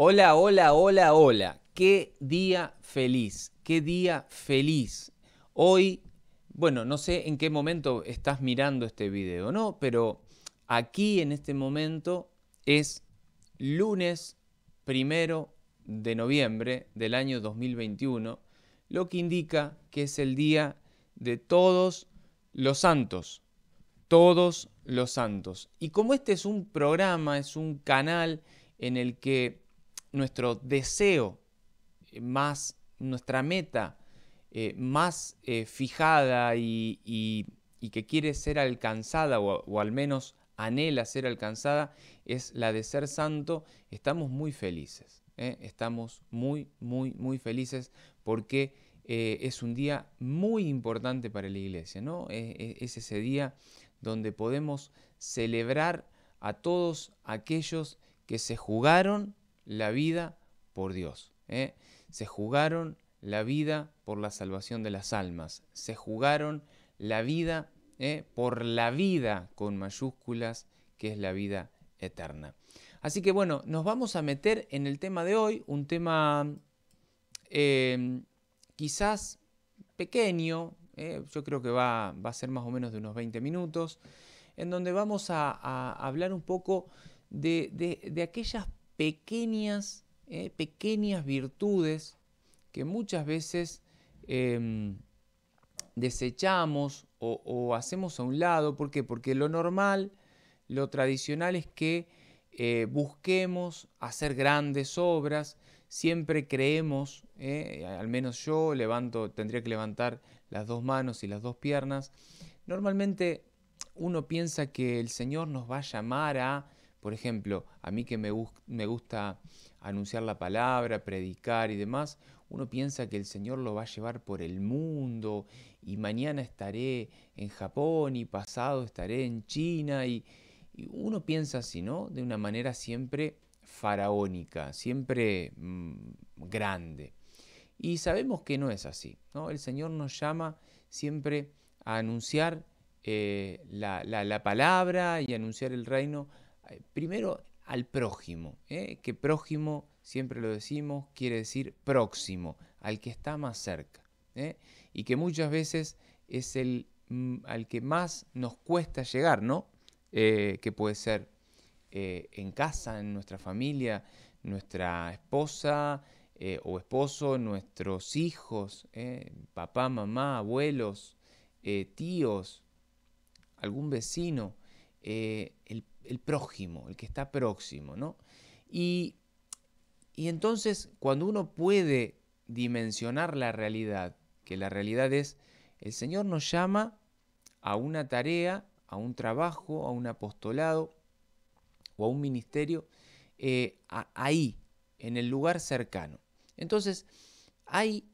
Hola, hola, hola, hola. Qué día feliz, qué día feliz. Hoy, bueno, no sé en qué momento estás mirando este video, ¿no? Pero aquí en este momento es lunes 1 de noviembre del año 2021, lo que indica que es el día de todos los santos. Todos los santos. Y como este es un programa, es un canal en el que nuestro deseo nuestra meta más fijada y que quiere ser alcanzada o al menos anhela ser alcanzada es la de ser santo, estamos muy felices. Estamos muy, muy, muy felices porque es un día muy importante para la iglesia, ¿no? Es ese día donde podemos celebrar a todos aquellos que se jugaron la vida por Dios. Se jugaron la vida por la salvación de las almas. Se jugaron la vida por la vida con mayúsculas, que es la vida eterna. Así que bueno, nos vamos a meter en el tema de hoy, un tema quizás pequeño, yo creo que va a ser más o menos de unos 20 minutos, en donde vamos a hablar un poco de aquellas pequeñas virtudes que muchas veces desechamos o hacemos a un lado. ¿Por qué? Porque lo normal, lo tradicional es que busquemos hacer grandes obras. Siempre creemos, al menos yo tendría que levantar las dos manos y las dos piernas. Normalmente uno piensa que el Señor nos va a llamar a, por ejemplo, a mí que me gusta anunciar la palabra, predicar y demás, uno piensa que el Señor lo va a llevar por el mundo y mañana estaré en Japón y pasado estaré en China y uno piensa así, ¿no? De una manera siempre faraónica, siempre grande. Y sabemos que no es así, ¿no? El Señor nos llama siempre a anunciar la palabra y anunciar el reino, primero al prójimo, que prójimo, siempre lo decimos, quiere decir próximo, al que está más cerca, y que muchas veces es al que más nos cuesta llegar, ¿no? Que puede ser en casa, en nuestra familia, nuestra esposa o esposo, nuestros hijos, papá, mamá, abuelos, tíos, algún vecino, el prójimo, el que está próximo, ¿no? Y, y entonces cuando uno puede dimensionar la realidad, que la realidad es, el Señor nos llama a una tarea, a un trabajo, a un apostolado o a un ministerio, ahí, en el lugar cercano. Entonces, hay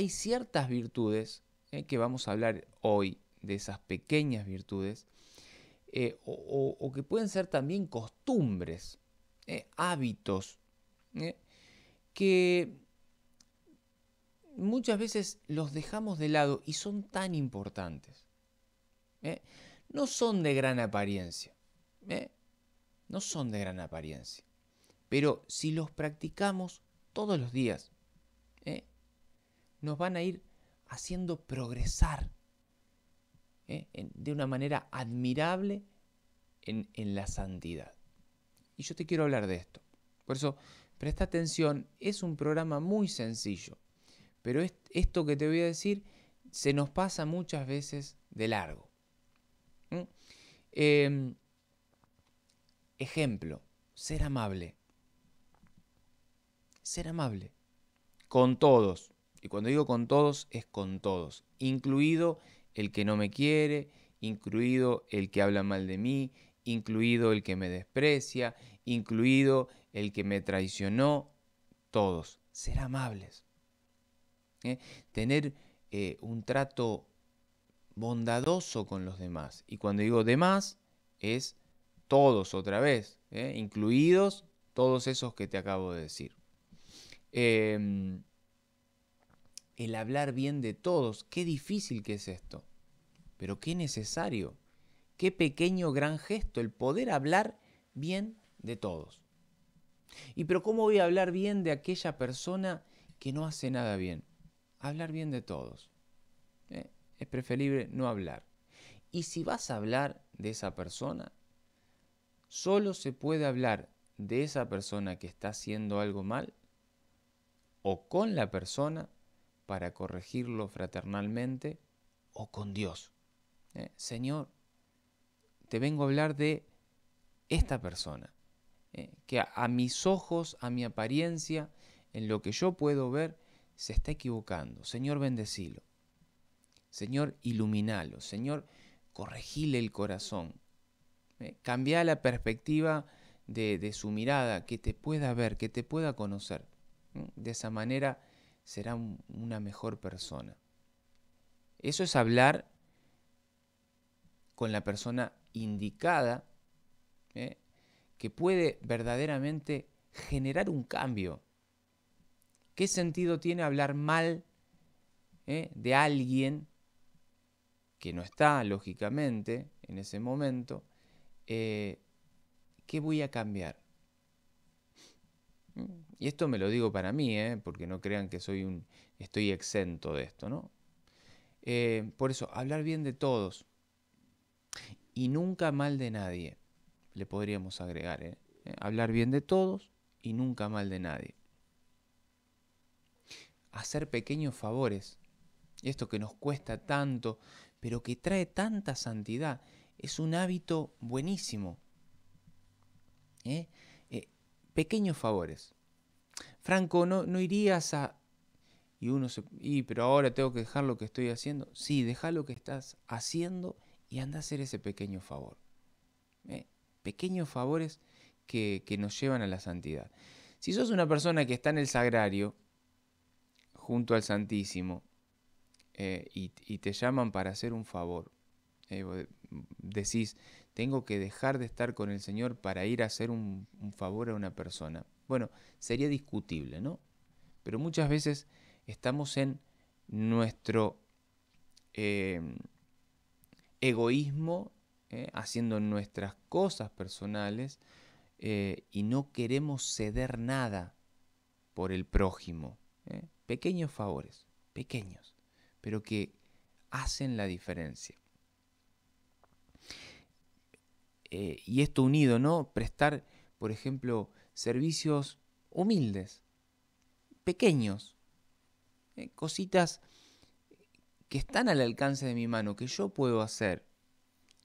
ciertas virtudes, que vamos a hablar hoy, de esas pequeñas virtudes, o que pueden ser también costumbres, hábitos, que muchas veces los dejamos de lado y son tan importantes. No son de gran apariencia, no son de gran apariencia, pero si los practicamos todos los días, nos van a ir haciendo progresar de una manera admirable en la santidad. Y yo te quiero hablar de esto. Por eso, presta atención, es un programa muy sencillo, pero esto que te voy a decir se nos pasa muchas veces de largo. Ejemplo, ser amable. Ser amable con todos. Y cuando digo con todos, es con todos, incluido el que no me quiere, incluido el que habla mal de mí, incluido el que me desprecia, incluido el que me traicionó, todos. Ser amables. Tener un trato bondadoso con los demás. Y cuando digo demás, es todos otra vez, incluidos todos esos que te acabo de decir. El hablar bien de todos, qué difícil que es esto, pero qué necesario, qué pequeño gran gesto el poder hablar bien de todos. ¿Y pero cómo voy a hablar bien de aquella persona que no hace nada bien? Hablar bien de todos. Es preferible no hablar. Y si vas a hablar de esa persona, solo se puede hablar de esa persona que está haciendo algo mal o con la persona para corregirlo fraternalmente o con Dios. Señor, te vengo a hablar de esta persona, que a mis ojos, a mi apariencia, en lo que yo puedo ver, se está equivocando. Señor, bendecilo. Señor, iluminalo. Señor, corregile el corazón. Cambia la perspectiva de su mirada, que te pueda ver, que te pueda conocer. De esa manera será una mejor persona. Eso es hablar con la persona indicada, que puede verdaderamente generar un cambio. ¿Qué sentido tiene hablar mal de alguien que no está, lógicamente, en ese momento? ¿Qué voy a cambiar? Y esto me lo digo para mí, porque no crean que estoy exento de esto, ¿no? Por eso, hablar bien de todos y nunca mal de nadie, le podríamos agregar, hablar bien de todos y nunca mal de nadie. Hacer pequeños favores, esto que nos cuesta tanto, pero que trae tanta santidad, es un hábito buenísimo. Pequeños favores. Franco, ¿no irías a...? Pero ahora tengo que dejar lo que estoy haciendo. Sí, deja lo que estás haciendo y anda a hacer ese pequeño favor. Pequeños favores que nos llevan a la santidad. Si sos una persona que está en el sagrario, junto al Santísimo, y te llaman para hacer un favor, decís, tengo que dejar de estar con el Señor para ir a hacer un favor a una persona. Bueno, sería discutible, ¿no? Pero muchas veces estamos en nuestro egoísmo, haciendo nuestras cosas personales, y no queremos ceder nada por el prójimo. Pequeños favores, pequeños, pero que hacen la diferencia. Y esto unido, ¿no? Prestar, por ejemplo, servicios humildes, pequeños, cositas que están al alcance de mi mano, que yo puedo hacer,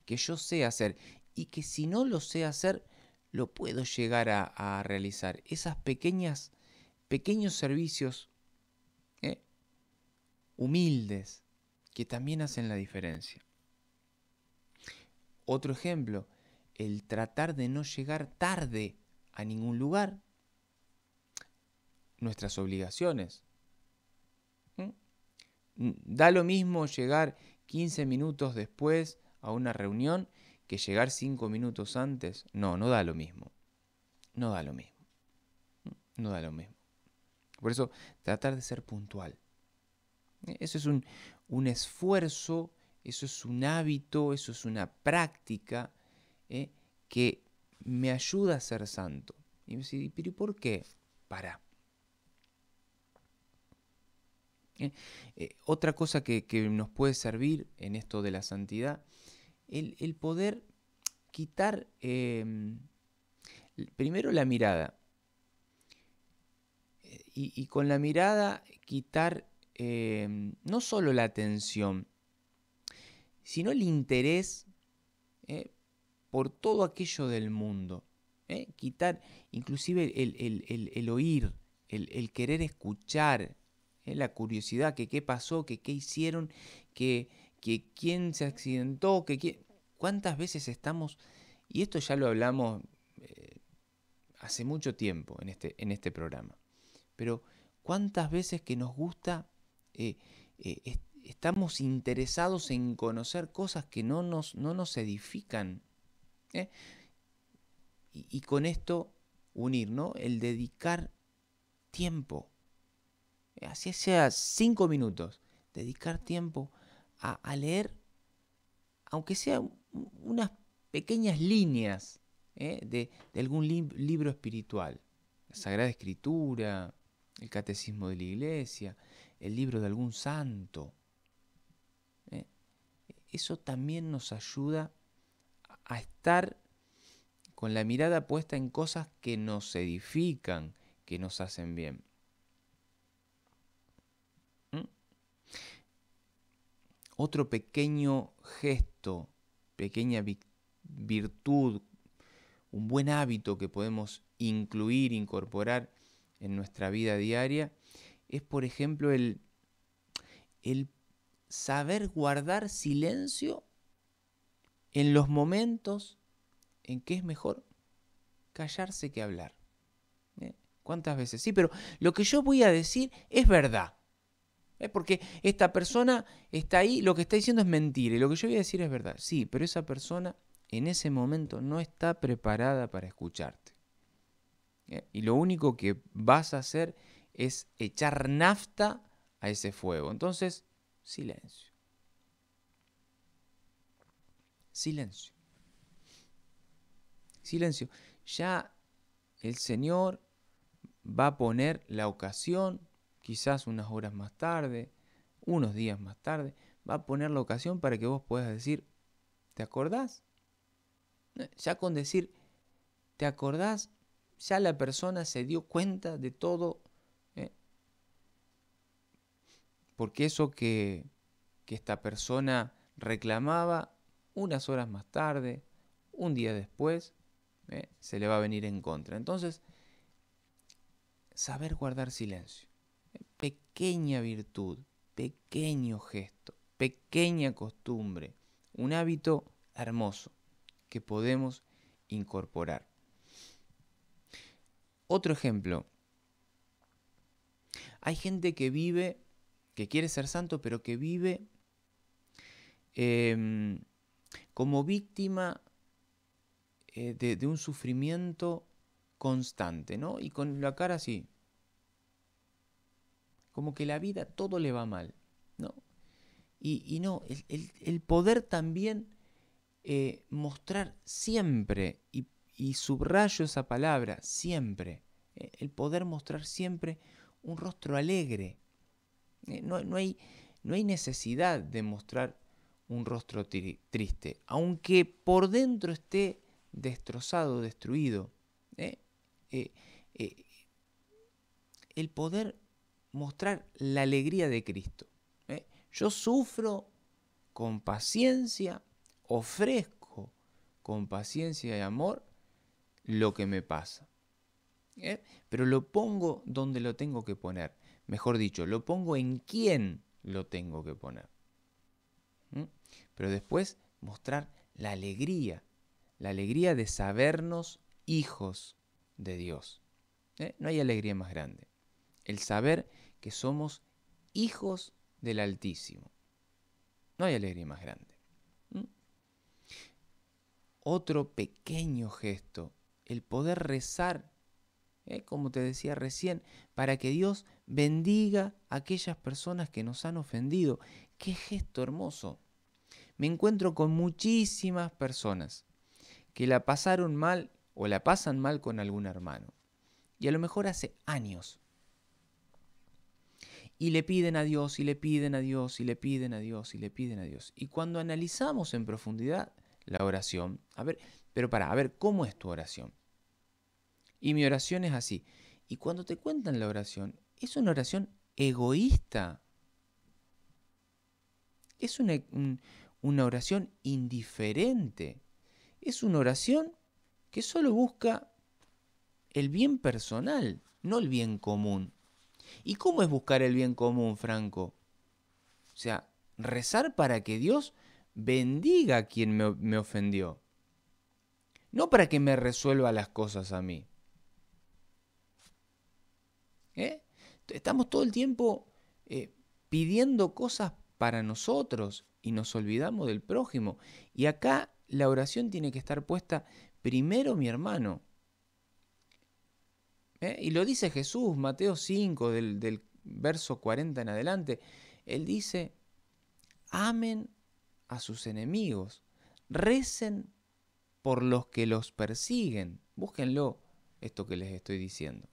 que yo sé hacer, y que si no lo sé hacer, lo puedo llegar a realizar. Esas pequeños servicios humildes que también hacen la diferencia. Otro ejemplo, el tratar de no llegar tarde a ningún lugar. Nuestras obligaciones. Da lo mismo llegar 15 minutos después a una reunión que llegar 5 minutos antes. No da lo mismo. No da lo mismo. No da lo mismo. Por eso, tratar de ser puntual. Eso es un esfuerzo, eso es un hábito, eso es una práctica que me ayuda a ser santo. Y me dice, ¿pero y por qué? Otra cosa que nos puede servir en esto de la santidad, el poder quitar primero la mirada. Y con la mirada quitar no solo la atención, sino el interés por todo aquello del mundo. Quitar inclusive el oír, el querer escuchar, la curiosidad, que qué pasó, que qué hicieron, que quién se accidentó, cuántas veces estamos, y esto ya lo hablamos hace mucho tiempo en este programa, pero cuántas veces que nos gusta, estamos interesados en conocer cosas que no nos edifican, y con esto unir, ¿no? El dedicar tiempo, así sea 5 minutos, dedicar tiempo a leer, aunque sea unas pequeñas líneas de algún libro espiritual. la Sagrada Escritura, el Catecismo de la Iglesia, el libro de algún santo. Eso también nos ayuda a estar con la mirada puesta en cosas que nos edifican, que nos hacen bien. Otro pequeño gesto, pequeña virtud, un buen hábito que podemos incluir, incorporar en nuestra vida diaria, es por ejemplo el saber guardar silencio en los momentos en que es mejor callarse que hablar. ¿Cuántas veces? Sí, pero lo que yo voy a decir es verdad. Porque esta persona está ahí, lo que está diciendo es mentira y lo que yo voy a decir es verdad. Sí, pero esa persona en ese momento no está preparada para escucharte. Y lo único que vas a hacer es echar nafta a ese fuego. Entonces, silencio. Silencio. Silencio. Ya el Señor va a poner la ocasión, quizás unas horas más tarde, unos días más tarde, va a poner la ocasión para que vos puedas decir, ¿te acordás? Ya con decir, ¿te acordás? Ya la persona se dio cuenta de todo, porque eso que esta persona reclamaba, unas horas más tarde, un día después, se le va a venir en contra. Entonces, saber guardar silencio. Pequeña virtud, pequeño gesto, pequeña costumbre, un hábito hermoso que podemos incorporar. Otro ejemplo. Hay gente que vive, que quiere ser santo, pero que vive como víctima de un sufrimiento constante, ¿no? Y con la cara así. Como que la vida todo le va mal, ¿no? Y no, el poder también mostrar siempre, y subrayo esa palabra, siempre, el poder mostrar siempre un rostro alegre. No hay necesidad de mostrar un rostro triste, aunque por dentro esté destrozado, destruido. El poder mostrar la alegría de Cristo. Yo sufro con paciencia, ofrezco con paciencia y amor lo que me pasa. Pero lo pongo donde lo tengo que poner. Mejor dicho, lo pongo en quién lo tengo que poner. Pero después mostrar la alegría de sabernos hijos de Dios. No hay alegría más grande. El saber que somos hijos del Altísimo. No hay alegría más grande. Otro pequeño gesto, el poder rezar, como te decía recién, para que Dios bendiga a aquellas personas que nos han ofendido. ¡Qué gesto hermoso! Me encuentro con muchísimas personas que la pasaron mal o la pasan mal con algún hermano. Y a lo mejor hace años. Y le piden a Dios, y le piden a Dios, y le piden a Dios, y le piden a Dios. Y cuando analizamos en profundidad la oración, a ver, ¿cómo es tu oración? Y mi oración es así. Y cuando te cuentan la oración, es una oración egoísta. Es una oración indiferente. Es una oración que solo busca el bien personal, no el bien común. ¿Y cómo es buscar el bien común, Franco? O sea, rezar para que Dios bendiga a quien me ofendió. No para que me resuelva las cosas a mí. Estamos todo el tiempo pidiendo cosas para nosotros y nos olvidamos del prójimo. Y acá la oración tiene que estar puesta primero mi hermano. Y lo dice Jesús, Mateo 5, del verso 40 en adelante. Él dice, amen a sus enemigos, recen por los que los persiguen. Búsquenlo, esto que les estoy diciendo.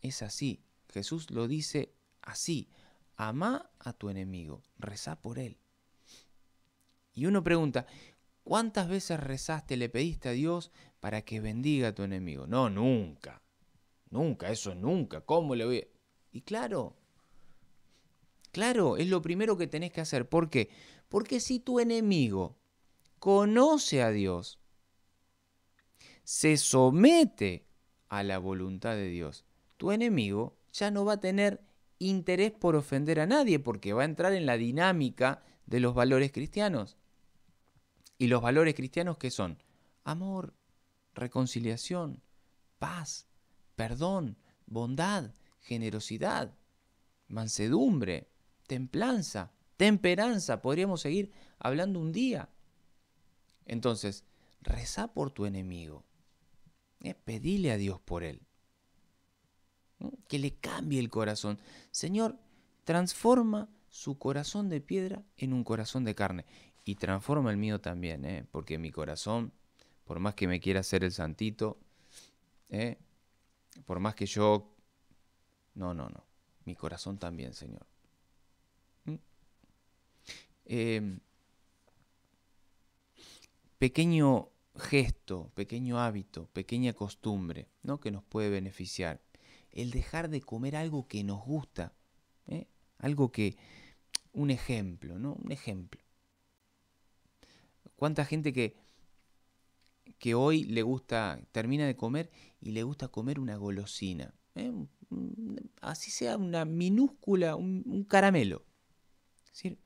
es así. Jesús lo dice así. Amá a tu enemigo, rezá por él. Y uno pregunta, ¿cuántas veces rezaste, le pediste a Dios para que bendiga a tu enemigo? No, nunca. Nunca, eso nunca. ¿Cómo le voy a...? Y claro, es lo primero que tenés que hacer. ¿Por qué? Porque si tu enemigo conoce a Dios, se somete a la voluntad de Dios, tu enemigo ya no va a tener interés por ofender a nadie porque va a entrar en la dinámica de los valores cristianos. ¿Y los valores cristianos qué son? Amor, reconciliación, paz, perdón, bondad, generosidad, mansedumbre, templanza, temperanza. Podríamos seguir hablando un día. Entonces, rezá por tu enemigo. Pedile a Dios por él. Que le cambie el corazón. Señor, transforma su corazón de piedra en un corazón de carne. Y transforma el mío también, porque mi corazón, por más que me quiera hacer el santito, por más que yo... No. Mi corazón también, Señor. Pequeño gesto, pequeño hábito, pequeña costumbre, ¿no? Que nos puede beneficiar. El dejar de comer algo que nos gusta, algo que... Un ejemplo, ¿no? Un ejemplo. ¿Cuánta gente que hoy le gusta, termina de comer y le gusta comer una golosina? Así sea una minúscula, un caramelo. ¿Sí?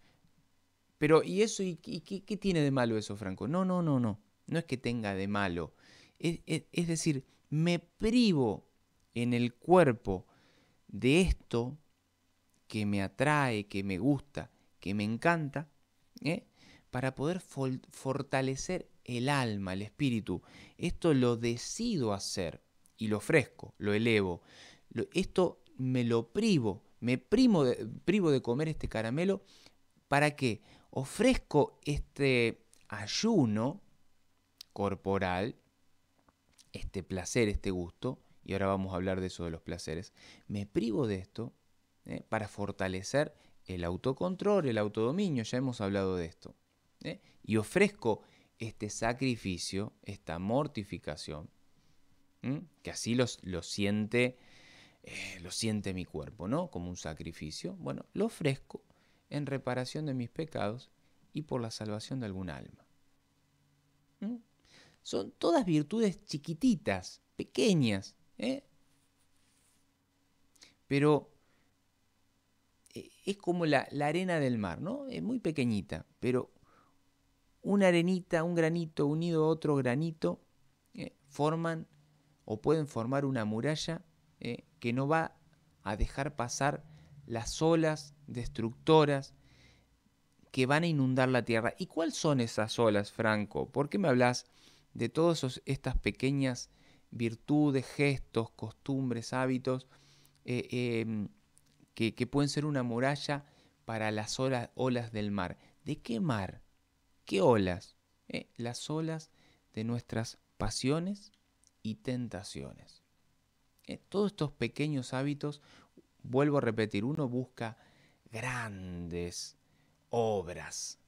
Pero, ¿y eso? ¿Y qué tiene de malo eso, Franco? No. No es que tenga de malo. Es decir, me privo en el cuerpo de esto que me atrae, que me gusta, que me encanta, para poder fortalecer el alma, el espíritu. Esto lo decido hacer y lo ofrezco, lo elevo. Esto me lo privo, privo de comer este caramelo. ¿Para qué? Ofrezco este ayuno corporal, este placer, este gusto, y ahora vamos a hablar de eso de los placeres. Me privo de esto para fortalecer el autocontrol, el autodominio, ya hemos hablado de esto. Y ofrezco este sacrificio, esta mortificación, que así lo siente mi cuerpo, ¿no? Como un sacrificio. Bueno, lo ofrezco en reparación de mis pecados y por la salvación de algún alma. Son todas virtudes chiquititas, pequeñas, pero es como la arena del mar, ¿no? Es muy pequeñita, pero una arenita, un granito unido a otro granito, forman o pueden formar una muralla que no va a dejar pasar las olas destructoras que van a inundar la tierra. ¿Y cuáles son esas olas, Franco? ¿Por qué me hablas de todas estas pequeñas virtudes, gestos, costumbres, hábitos que pueden ser una muralla para las olas del mar? ¿De qué mar? ¿Qué olas? Las olas de nuestras pasiones y tentaciones. Todos estos pequeños hábitos, vuelvo a repetir, uno busca grandes obras,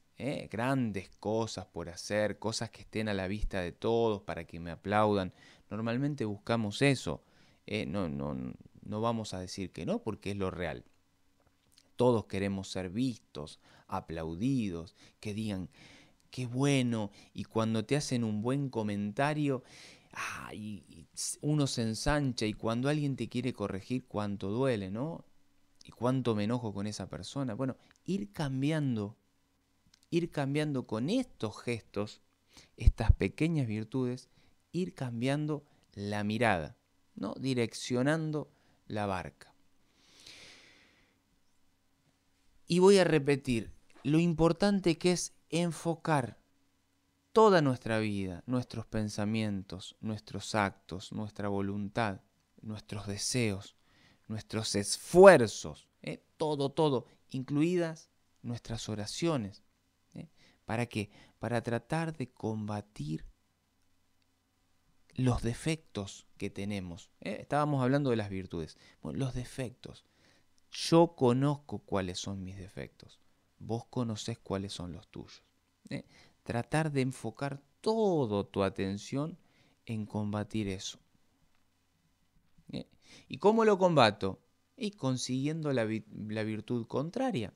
grandes cosas por hacer, cosas que estén a la vista de todos para que me aplaudan. Normalmente buscamos eso. No vamos a decir que no, porque es lo real. Todos queremos ser vistos, aplaudidos, que digan qué bueno, y cuando te hacen un buen comentario, y uno se ensancha, y cuando alguien te quiere corregir, cuánto duele, ¿no? Y cuánto me enojo con esa persona. Bueno, ir cambiando con estos gestos, estas pequeñas virtudes, ir cambiando la mirada, ¿no? Direccionando la barca. Y voy a repetir lo importante que es enfocar toda nuestra vida, nuestros pensamientos, nuestros actos, nuestra voluntad, nuestros deseos, nuestros esfuerzos, todo, incluidas nuestras oraciones. ¿Para qué? Para tratar de combatir los defectos que tenemos. Estábamos hablando de las virtudes. Bueno, los defectos. Yo conozco cuáles son mis defectos. Vos conocés cuáles son los tuyos. Tratar de enfocar toda tu atención en combatir eso. ¿Y cómo lo combato? Y consiguiendo la virtud contraria.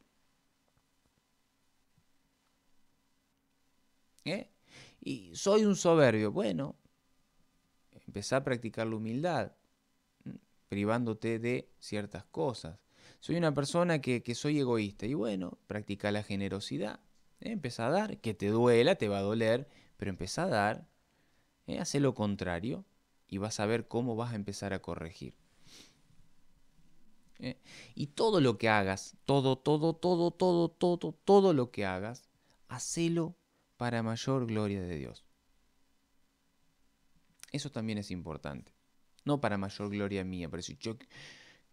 Y soy un soberbio. Bueno, empezá a practicar la humildad, privándote de ciertas cosas. Soy una persona que soy egoísta. Y bueno, practica la generosidad. Empezá a dar, que te duela, te va a doler, pero empezá a dar. Hacé lo contrario y vas a ver cómo vas a empezar a corregir. Y todo lo que hagas, todo lo que hagas, hacelo para mayor gloria de Dios. Eso también es importante. No para mayor gloria mía, pero decir, yo,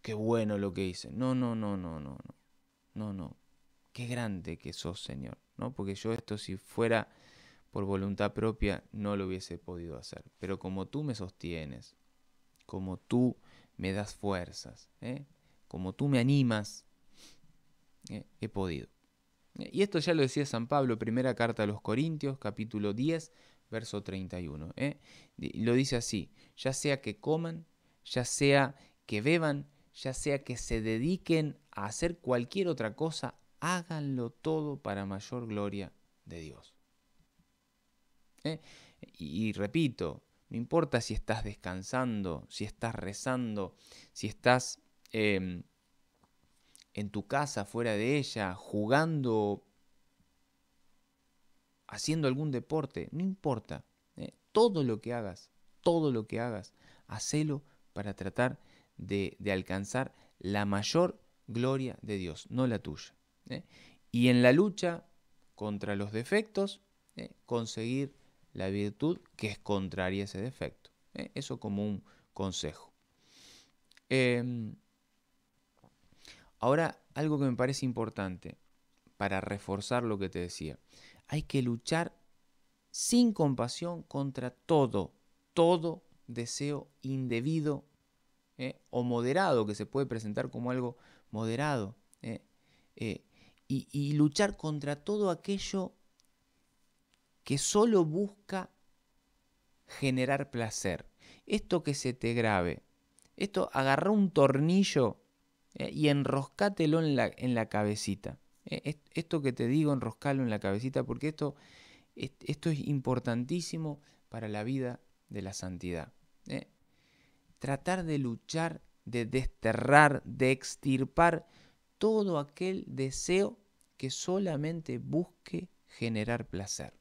qué bueno lo que hice. No. Qué grande que sos, Señor. ¿No? Porque yo esto, si fuera por voluntad propia, no lo hubiese podido hacer. Pero como tú me sostienes, como tú me das fuerzas, como tú me animas, he podido. Y esto ya lo decía San Pablo, primera carta a los Corintios, capítulo 10, verso 31. Lo dice así: ya sea que coman, ya sea que beban, ya sea que se dediquen a hacer cualquier otra cosa, háganlo todo para mayor gloria de Dios. Y repito, no importa si estás descansando, si estás rezando, si estás en tu casa, fuera de ella, jugando, haciendo algún deporte, no importa. Todo lo que hagas, hacelo para tratar de alcanzar la mayor gloria de Dios, no la tuya. Y en la lucha contra los defectos, conseguir la virtud que es contraria a ese defecto. Eso como un consejo. Ahora, algo que me parece importante para reforzar lo que te decía. Hay que luchar sin compasión contra todo deseo indebido o moderado, que se puede presentar como algo moderado. Y luchar contra todo aquello que solo busca generar placer. Esto que se te grabe. Esto, agarra un tornillo y enroscátelo en la cabecita. Esto que te digo, enroscalo en la cabecita, porque esto es importantísimo para la vida de la santidad. Tratar de luchar, de desterrar, de extirpar todo aquel deseo que solamente busque generar placer.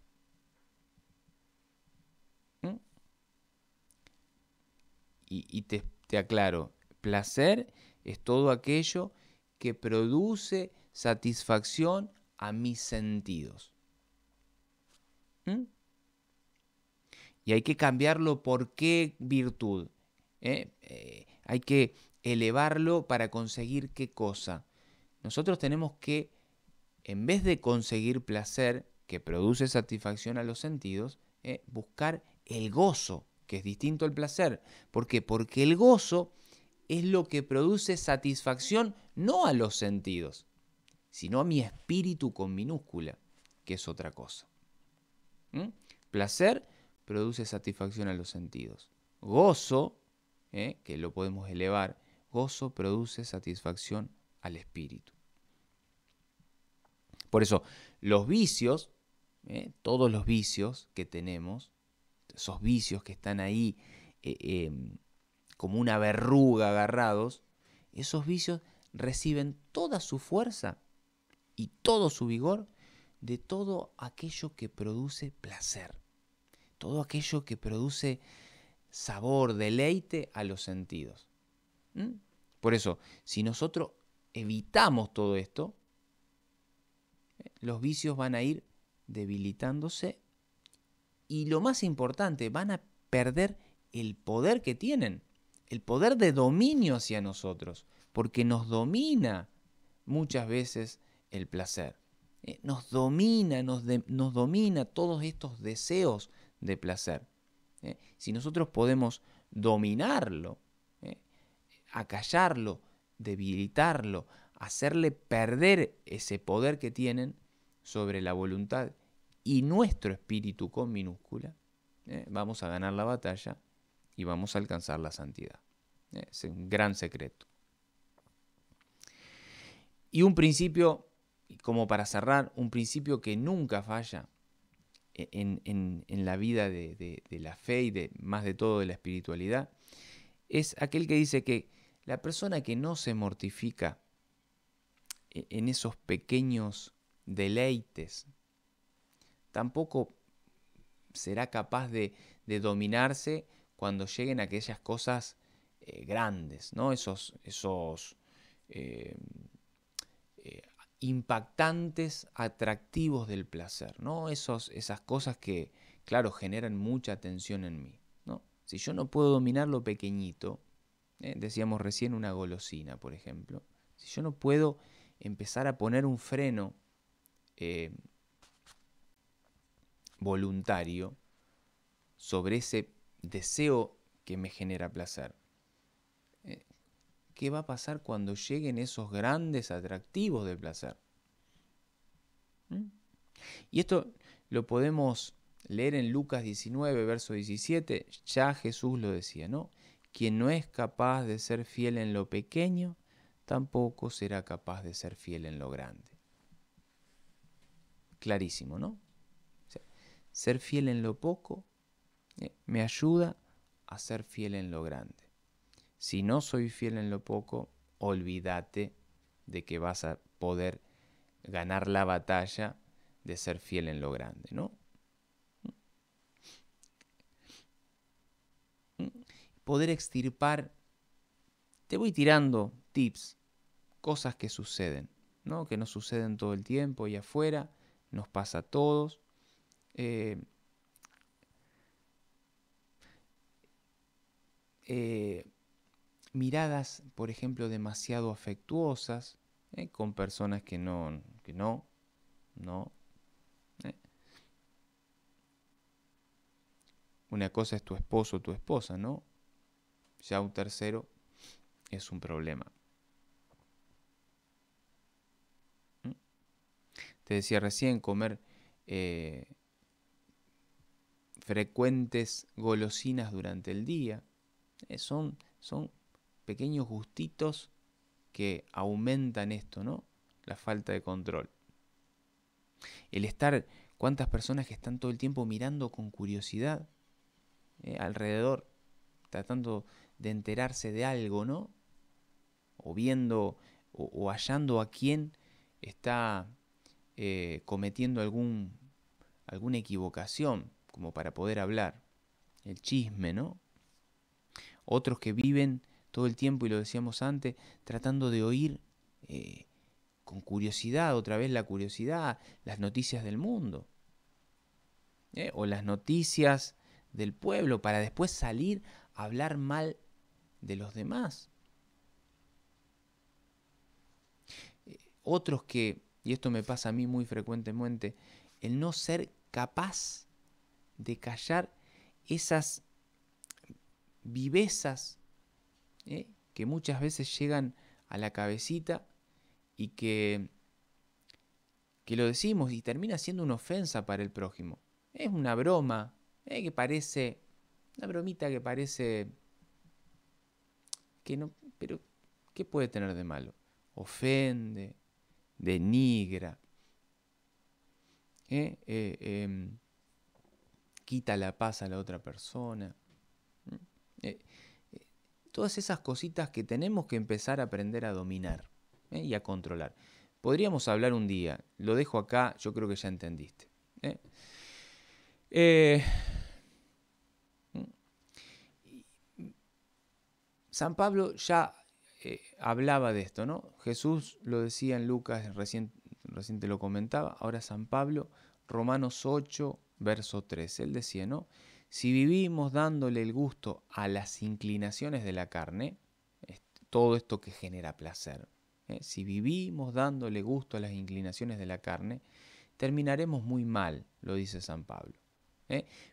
Y te aclaro, placer es todo aquello que produce satisfacción a mis sentidos. Y hay que cambiarlo por qué virtud. Hay que elevarlo para conseguir qué cosa. Nosotros tenemos que, en vez de conseguir placer que produce satisfacción a los sentidos, buscar el gozo, que es distinto al placer. ¿Por qué? Porque el gozo es lo que produce satisfacción no a los sentidos, sino a mi espíritu con minúscula, que es otra cosa. Placer produce satisfacción a los sentidos. Gozo, que lo podemos elevar, gozo produce satisfacción al espíritu. Por eso, los vicios, todos los vicios que tenemos, esos vicios que están ahí como una verruga agarrados, esos vicios reciben toda su fuerza y todo su vigor de todo aquello que produce placer, todo aquello que produce sabor, deleite a los sentidos. Por eso, si nosotros evitamos todo esto, los vicios van a ir debilitándose y lo más importante, van a perder el poder que tienen, el poder de dominio hacia nosotros, porque nos domina muchas veces el placer. Nos domina todos estos deseos de placer. Si nosotros podemos dominarlo, acallarlo, debilitarlo, hacerle perder ese poder que tienen sobre la voluntad y nuestro espíritu con minúscula, vamos a ganar la batalla y vamos a alcanzar la santidad. Es un gran secreto. Y un principio, como para cerrar, un principio que nunca falla en la vida de la fe y más de todo de la espiritualidad, es aquel que dice que la persona que no se mortifica en esos pequeños deleites, tampoco será capaz de dominarse cuando lleguen aquellas cosas grandes, ¿no? Esos impactantes, atractivos del placer, ¿no? Esas cosas que, claro, generan mucha tensión en mí, ¿no? Si yo no puedo dominar lo pequeñito, decíamos recién una golosina, por ejemplo, si yo no puedo empezar a poner un freno voluntario sobre ese deseo que me genera placer, ¿qué va a pasar cuando lleguen esos grandes atractivos del placer? Y esto lo podemos leer en Lucas 19, verso 17, ya Jesús lo decía, ¿no? Quien no es capaz de ser fiel en lo pequeño, tampoco será capaz de ser fiel en lo grande. Clarísimo, ¿no? O sea, ser fiel en lo poco me ayuda a ser fiel en lo grande. Si no soy fiel en lo poco, olvídate de que vas a poder ganar la batalla de ser fiel en lo grande, ¿no? Poder extirpar, te voy tirando tips, cosas que suceden, ¿no? Que no suceden todo el tiempo y afuera, nos pasa a todos. Miradas, por ejemplo, demasiado afectuosas, con personas que no. Una cosa es tu esposo o tu esposa, ¿no? Ya un tercero es un problema. Te decía recién, comer frecuentes golosinas durante el día. Son pequeños gustitos que aumentan esto, ¿no? La falta de control. El estar, cuántas personas que están todo el tiempo mirando con curiosidad alrededor, tratando de enterarse de algo, ¿no? O viendo o hallando a quién está cometiendo alguna equivocación, como para poder hablar. El chisme, ¿no? Otros que viven todo el tiempo, y lo decíamos antes, tratando de oír con curiosidad, otra vez la curiosidad, las noticias del mundo. O las noticias del pueblo, para después salir a hablar mal de los demás. Otros que, y esto me pasa a mí muy frecuentemente, el no ser capaz de callar esas vivezas que muchas veces llegan a la cabecita y que lo decimos y termina siendo una ofensa para el prójimo. Es una broma que parece, una bromita que parece que no, pero ¿qué puede tener de malo? Ofende, denigra, quita la paz a la otra persona. Todas esas cositas que tenemos que empezar a aprender a dominar y a controlar. Podríamos hablar un día, lo dejo acá, yo creo que ya entendiste. San Pablo ya hablaba de esto, ¿no? Jesús lo decía en Lucas, recién te lo comentaba, ahora San Pablo, Romanos 8, verso 13, él decía, ¿no? Si vivimos dándole el gusto a las inclinaciones de la carne, todo esto que genera placer, si vivimos dándole gusto a las inclinaciones de la carne, terminaremos muy mal, lo dice San Pablo.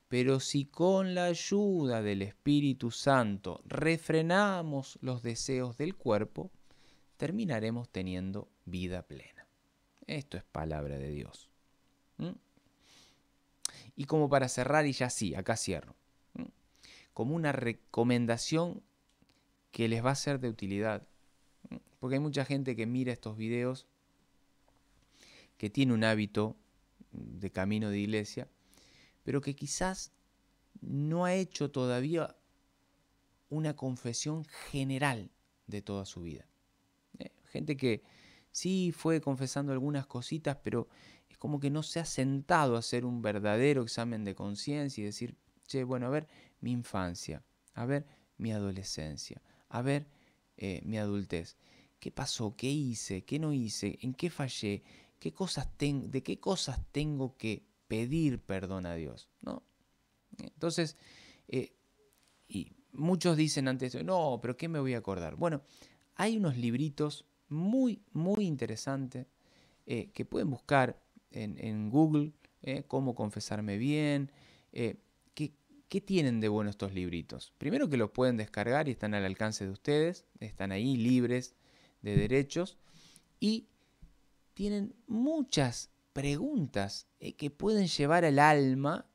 Pero si con la ayuda del Espíritu Santo refrenamos los deseos del cuerpo, terminaremos teniendo vida plena. Esto es palabra de Dios. Y como para cerrar, y ya sí, acá cierro, como una recomendación que les va a ser de utilidad, porque hay mucha gente que mira estos videos, que tiene un hábito de camino de iglesia, pero que quizás no ha hecho todavía una confesión general de toda su vida. Gente que sí fue confesando algunas cositas, pero es como que no se ha sentado a hacer un verdadero examen de conciencia y decir, che, bueno, a ver mi infancia, a ver mi adolescencia, a ver mi adultez. ¿Qué pasó? ¿Qué hice? ¿Qué no hice? ¿En qué fallé? ¿De qué cosas tengo que pedir perdón a Dios? ¿No? Entonces, y muchos dicen antes, no, pero ¿qué me voy a acordar? Bueno, hay unos libritos muy, muy interesantes que pueden buscar en Google, cómo confesarme bien. ¿Qué tienen de bueno estos libritos? Primero que los pueden descargar y están al alcance de ustedes, están ahí libres de derechos y tienen muchas preguntas que pueden llevar al alma,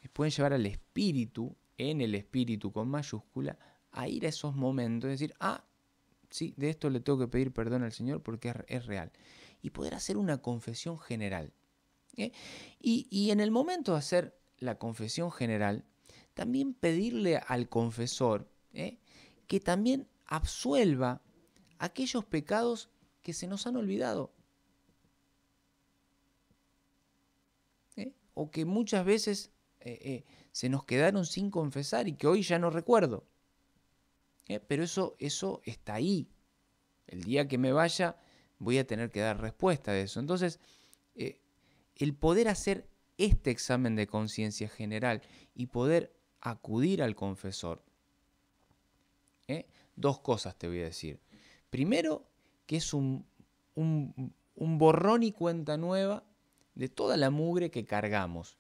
que pueden llevar al espíritu, en el espíritu con mayúscula, a ir a esos momentos y decir, sí, de esto le tengo que pedir perdón al Señor porque es real. Y poder hacer una confesión general. Y en el momento de hacer la confesión general, también pedirle al confesor que también absuelva aquellos pecados que se nos han olvidado. O que muchas veces se nos quedaron sin confesar y que hoy ya no recuerdo. Pero eso está ahí. El día que me vaya voy a tener que dar respuesta de eso. Entonces, el poder hacer este examen de conciencia general y poder acudir al confesor. Dos cosas te voy a decir. Primero, que es un borrón y cuenta nueva de toda la mugre que cargamos,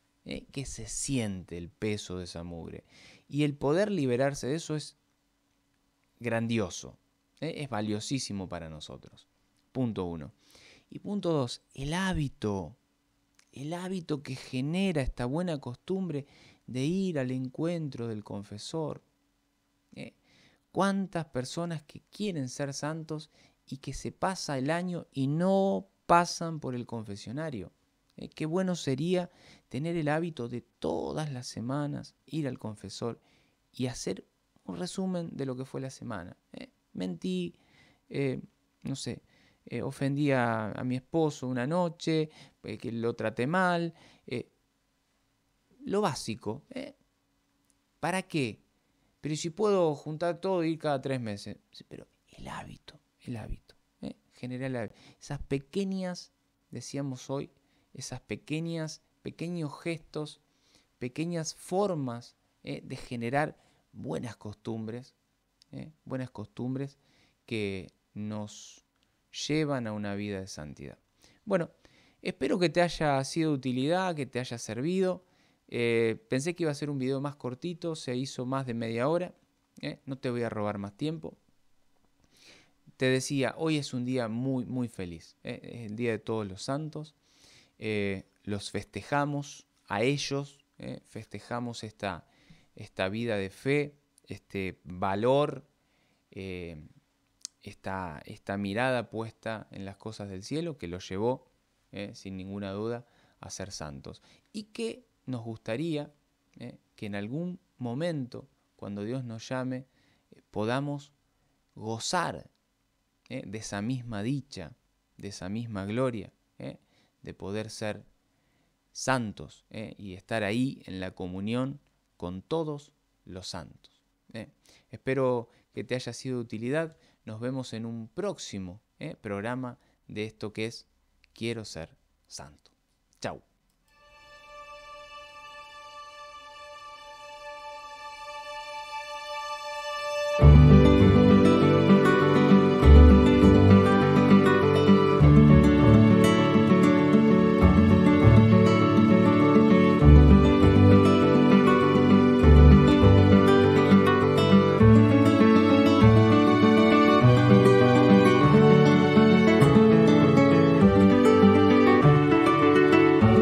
que se siente el peso de esa mugre. Y el poder liberarse de eso es grandioso, es valiosísimo para nosotros. Punto 1. Y punto 2, el hábito que genera esta buena costumbre de ir al encuentro del confesor. ¿Cuántas personas que quieren ser santos y que se pasa el año y no pasan por el confesionario? Qué bueno sería tener el hábito de todas las semanas ir al confesor y hacer un resumen de lo que fue la semana. Mentí, no sé, ofendí a mi esposo una noche, que lo traté mal. Lo básico. ¿Para qué? Pero si puedo juntar todo e ir cada 3 meses. Pero el hábito. Generar el hábito. Esas pequeñas, decíamos hoy, pequeños gestos, pequeñas formas de generar buenas costumbres que nos llevan a una vida de santidad. Bueno, espero que te haya sido de utilidad, que te haya servido. Pensé que iba a ser un video más cortito, se hizo más de media hora. No te voy a robar más tiempo. Te decía, hoy es un día muy, muy feliz. Es el Día de Todos los Santos. Los festejamos a ellos, festejamos esta vida de fe, este valor, esta mirada puesta en las cosas del cielo que los llevó, sin ninguna duda, a ser santos. Y que nos gustaría que en algún momento, cuando Dios nos llame, podamos gozar de esa misma dicha, de esa misma gloria, de poder ser santos y estar ahí en la comunión con todos los santos. Espero que te haya sido de utilidad. Nos vemos en un próximo programa de esto que es Quiero ser santo. Chau.